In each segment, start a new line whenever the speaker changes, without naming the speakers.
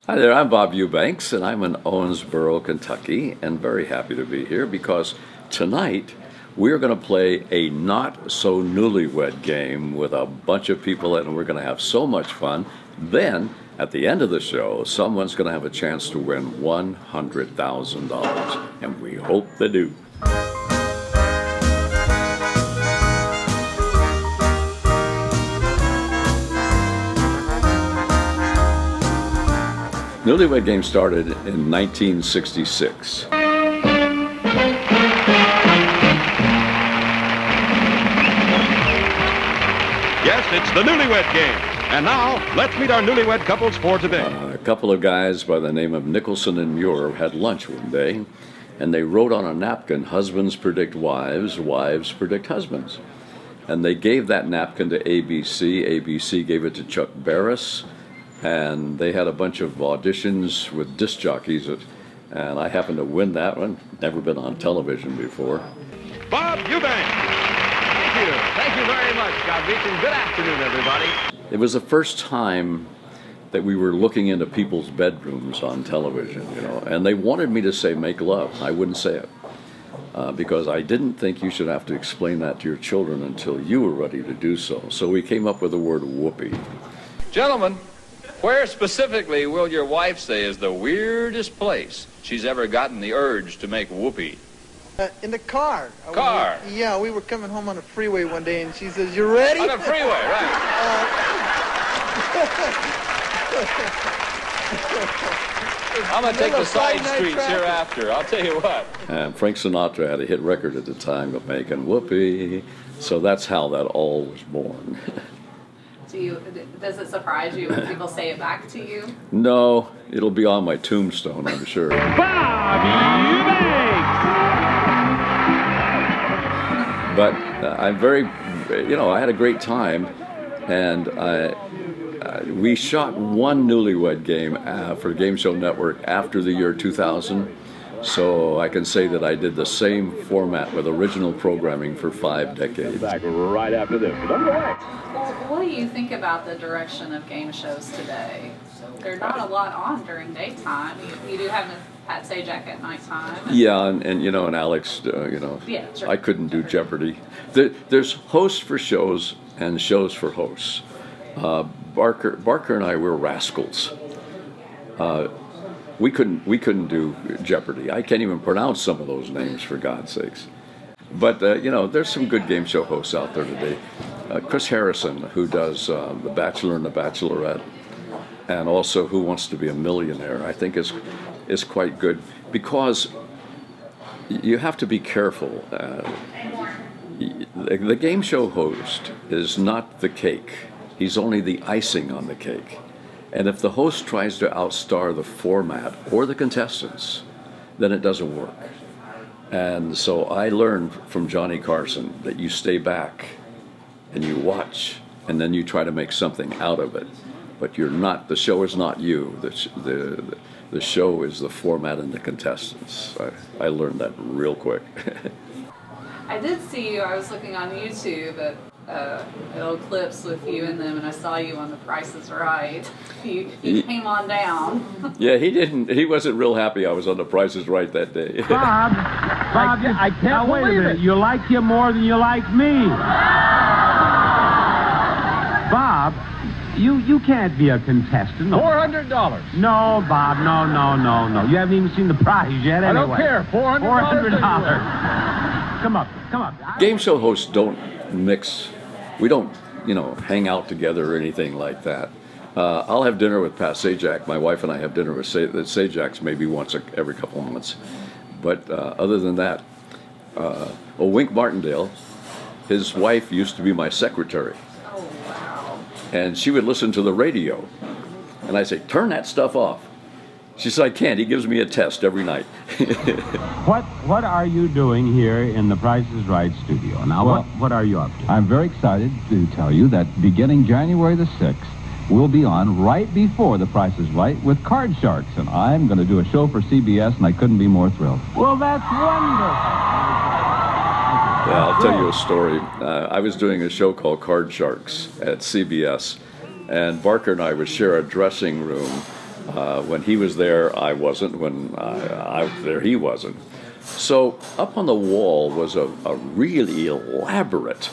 Hi there, I'm Bob Eubanks, and I'm in Owensboro, Kentucky, and very happy to be here because tonight we're going to play a not-so-newlywed game with a bunch of people, and we're going to have so much fun. Then, at the end of the show, someone's going to have a chance to win $100,000, and we hope they do. Newlywed Game started in 1966.
Yes, it's the Newlywed Game. And now, let's meet our newlywed couples for today.
A couple of guys by the name of Nicholson and Muir had lunch one day, and they wrote on a napkin, "Husbands predict wives, wives predict husbands." And they gave that napkin to ABC. ABC gave it to Chuck Barris. And they had a bunch of auditions with disc jockeys, and I happened to win that one. Never been on television before.
Bob Eubanks.
Thank you. Thank you very much, Scott Beach, and good afternoon, everybody.
It was the first time that we were looking into people's bedrooms on television, and they wanted me to say "make love." I wouldn't say it because I didn't think you should have to explain that to your children until you were ready to do so. So we came up with the word "whoopee."
Gentlemen, where specifically will your wife say is the weirdest place she's ever gotten the urge to make whoopee?
In the car.
Car?
Yeah, we were coming home on the freeway one day, and she says, "You ready?"
On the freeway, right. I'm going to take the side streets hereafter. I'll tell you what.
And Frank Sinatra had a hit record at the time of making whoopee, so that's how that all was born.
Does it surprise you when people say it back to you?
No, it'll be on my tombstone, I'm sure. But I'm very, I had a great time, and we shot one Newlywed Game for Game Show Network after the year 2000, so I can say that I did the same format with original programming for 5 decades.
Back right after this. Don't go away.
What do you think about the direction of game shows today? They're not a lot on during daytime. You do have Pat Sajak at nighttime.
Yeah, and Alex,
Yeah, sure.
I couldn't do Jeopardy. There's hosts for shows and shows for hosts. Barker and I were rascals. We couldn't do Jeopardy. I can't even pronounce some of those names, for God's sakes. But there's some good game show hosts out there today. Chris Harrison, who does The Bachelor and the Bachelorette, and also Who Wants to Be a Millionaire, I think is quite good because you have to be careful. The game show host is not the cake. He's only the icing on the cake. And if the host tries to outstar the format or the contestants, then it doesn't work. And so I learned from Johnny Carson that you stay back and you watch, and then you try to make something out of it. But you're not. The show is not you. The show is the format and the contestants. I learned that real quick.
I did see you. I was looking on YouTube at old clips with you in them, and I saw you on The Price is Right. You came on down.
Yeah, he wasn't real happy I was on The Price is Right that day.
Bob, I can't believe it. You like him more than you like me. Bob, you can't be a contestant.
$400.
No, Bob, no. You haven't even seen the prize yet anyway.
I don't care. $400.
Come up.
Game show hosts don't mix. We don't, hang out together or anything like that. I'll have dinner with Pat Sajak. My wife and I have dinner with Sajak's maybe once every couple of months. But other than that, Wink Martindale, his wife used to be my secretary.
Oh, wow.
And she would listen to the radio. And I say, "Turn that stuff off." She said, "I can't. He gives me a test every night."
What are you doing here in the Price is Right studio? Now, what are you up to?
I'm very excited to tell you that beginning January the 6th, we'll be on right before The Price is Right with Card Sharks, and I'm going to do a show for CBS, and I couldn't be more thrilled.
Well, that's wonderful.
Yeah, I'll tell you a story. I was doing a show called Card Sharks at CBS, and Barker and I would share a dressing room When he was there, I wasn't. When I was there, he wasn't. So up on the wall was a really elaborate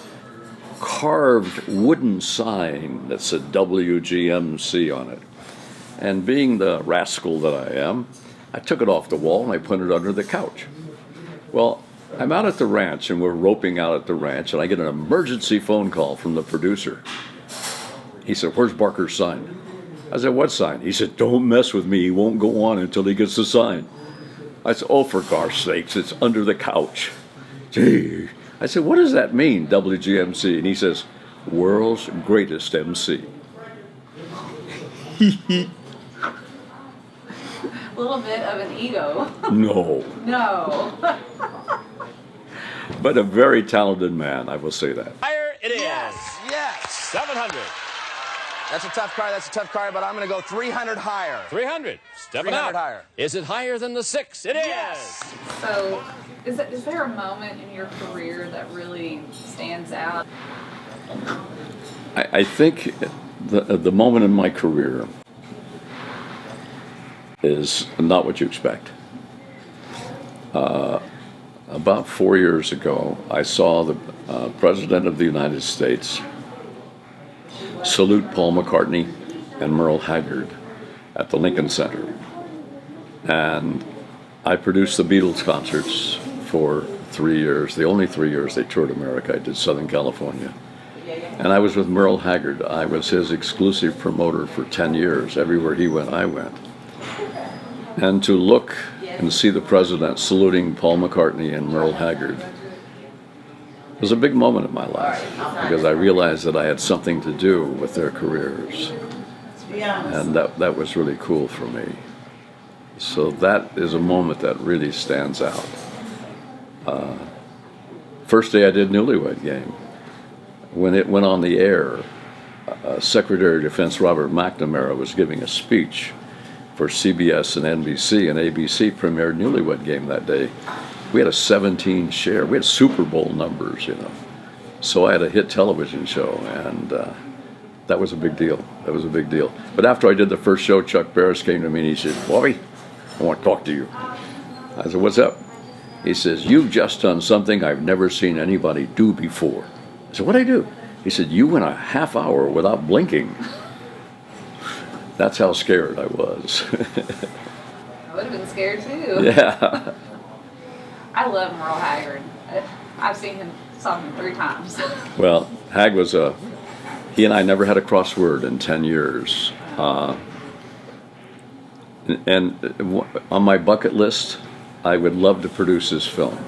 carved wooden sign that said WGMC on it. And being the rascal that I am, I took it off the wall and I put it under the couch. Well, I'm out at the ranch and we're roping out at the ranch and I get an emergency phone call from the producer. He said, "Where's Barker's sign?" I said, "What sign?" He said, "Don't mess with me. He won't go on until he gets the sign." I said, "Oh, for gosh sakes, it's under the couch." Gee. I said, "What does that mean, WGMC?" And he says, "World's Greatest MC."
A little bit of an ego.
No.
No.
But a very talented man, I will say that.
Higher it is.
Yes.
700.
That's a tough car, but I'm going to go 300 higher.
300. Stepping
300
up.
higher.
Is it higher than the 6? It is.
Yes.
So, is there a moment in your career that really stands out?
I think the moment in my career is not what you expect. About 4 years ago, I saw the President of the United States salute Paul McCartney and Merle Haggard at the Lincoln Center. And I produced the Beatles concerts for 3 years, the only 3 years they toured America. I did Southern California. And I was with Merle Haggard. I was his exclusive promoter for 10 years. Everywhere he went, I went. And to look and see the president saluting Paul McCartney and Merle Haggard was a big moment in my life because I realized that I had something to do with their careers. And that was really cool for me. So that is a moment that really stands out. First day I did Newlywed Game. When it went on the air, Secretary of Defense Robert McNamara was giving a speech for CBS and NBC, and ABC premiered Newlywed Game that day. We had a 17 share. We had Super Bowl numbers, you know. So I had a hit television show, and that was a big deal. That was a big deal. But after I did the first show, Chuck Barris came to me and he said, "Bobby, I want to talk to you." I said, "What's up?" He says, "You've just done something I've never seen anybody do before." I said, "What'd I do?" He said, "You went a half hour without blinking." That's how scared I was.
I would have been scared too.
Yeah.
I love Merle Haggard. I've seen him, saw him 3 times.
Well, Hag was he and I never had a crossword in 10 years. And on my bucket list, I would love to produce his film.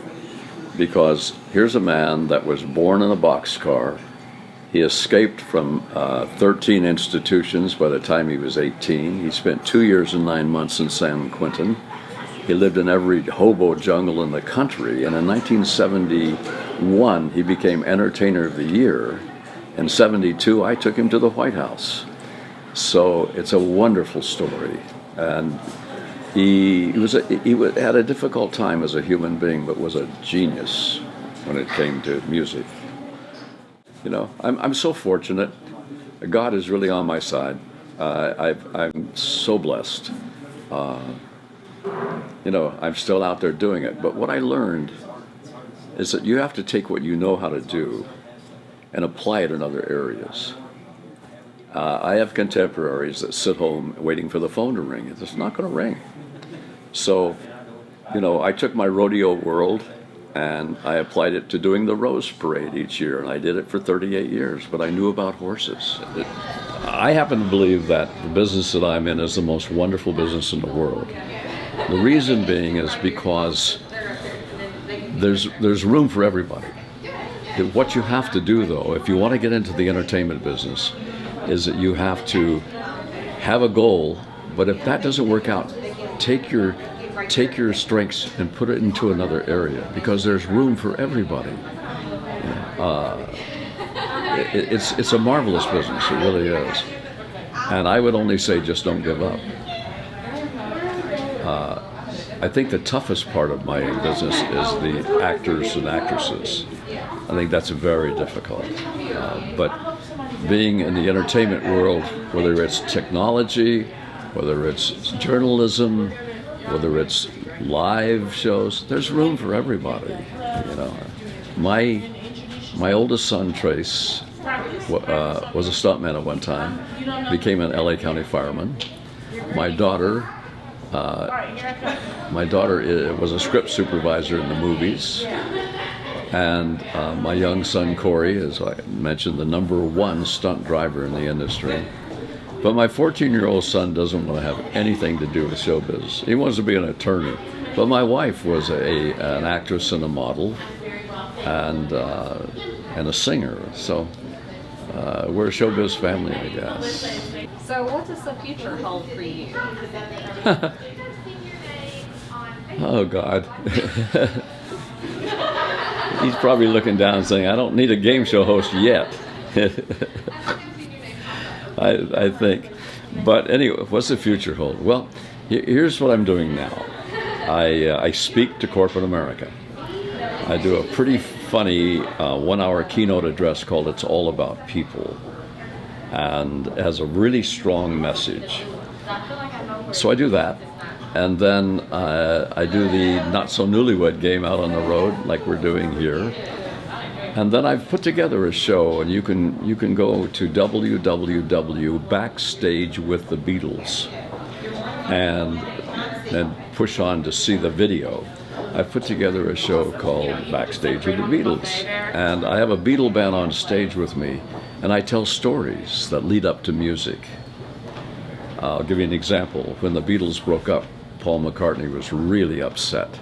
Because here's a man that was born in a boxcar. He escaped from 13 institutions by the time he was 18. He spent 2 years and 9 months in San Quentin. He lived in every hobo jungle in the country. And in 1971, he became Entertainer of the Year. In 72, I took him to the White House. So it's a wonderful story. And he had a difficult time as a human being, but was a genius when it came to music. You know, I'm so fortunate. God is really on my side. I'm so blessed. You know, I'm still out there doing it. But what I learned is that you have to take what you know how to do and apply it in other areas. I have contemporaries that sit home waiting for the phone to ring. It's not going to ring. So, you know, I took my rodeo world and I applied it to doing the Rose Parade each year, and I did it for 38 years, but I knew about horses. I happen to believe that the business that I'm in is the most wonderful business in the world. The reason being is because there's room for everybody. What you have to do, though, if you want to get into the entertainment business, is that you have to have a goal, but if that doesn't work out, take your strengths and put it into another area, because there's room for everybody. It's a marvelous business, it really is. And I would only say just don't give up. I think the toughest part of my business is the actors and actresses. I think that's very difficult. But being in the entertainment world, whether it's technology whether it's journalism, whether it's live shows. There's room for everybody. You know, my oldest son Trace was a stuntman at one time, became an LA County fireman. My daughter was a script supervisor in the movies. And my young son Corey, as I mentioned, the #1 stunt driver in the industry. But my 14-year-old son doesn't want to have anything to do with showbiz. He wants to be an attorney. But my wife was an actress and a model, and a singer. So we're a showbiz family, I guess.
So what does the future hold for you?
Oh God. He's probably looking down and saying, I don't need a game show host yet. I think. But anyway, what's the future hold? Well, here's what I'm doing now. I speak to corporate America. I do a pretty funny 1-hour keynote address called It's All About People, and it has a really strong message. So I do that. And then I do the Not So Newlywed game out on the road, like we're doing here. And then I've put together a show, and you can go to www.backstagewiththebeatles and push on to see the video. I've put together a show called Backstage with the Beatles, and I have a Beatle band on stage with me, and I tell stories that lead up to music. I'll give you an example. When the Beatles broke up, Paul McCartney was really upset.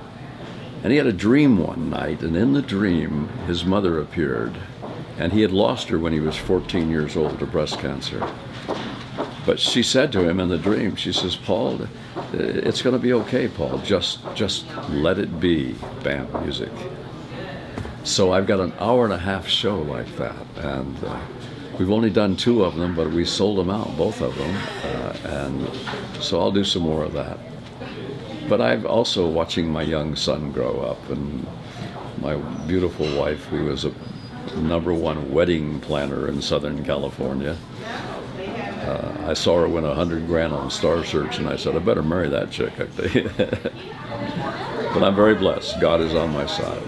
And he had a dream one night, and in the dream, his mother appeared. And he had lost her when he was 14 years old to breast cancer. But she said to him in the dream, she says, Paul, it's going to be okay, Paul. Just let it be. Bam, music. So I've got an 1.5-hour show like that. And we've only done 2 of them, but we sold them out, both of them. And so I'll do some more of that. But I'm also watching my young son grow up, and my beautiful wife, who was a #1 wedding planner in Southern California. I saw her win $100,000 on Star Search, and I said, I better marry that chick. But I'm very blessed. God is on my side.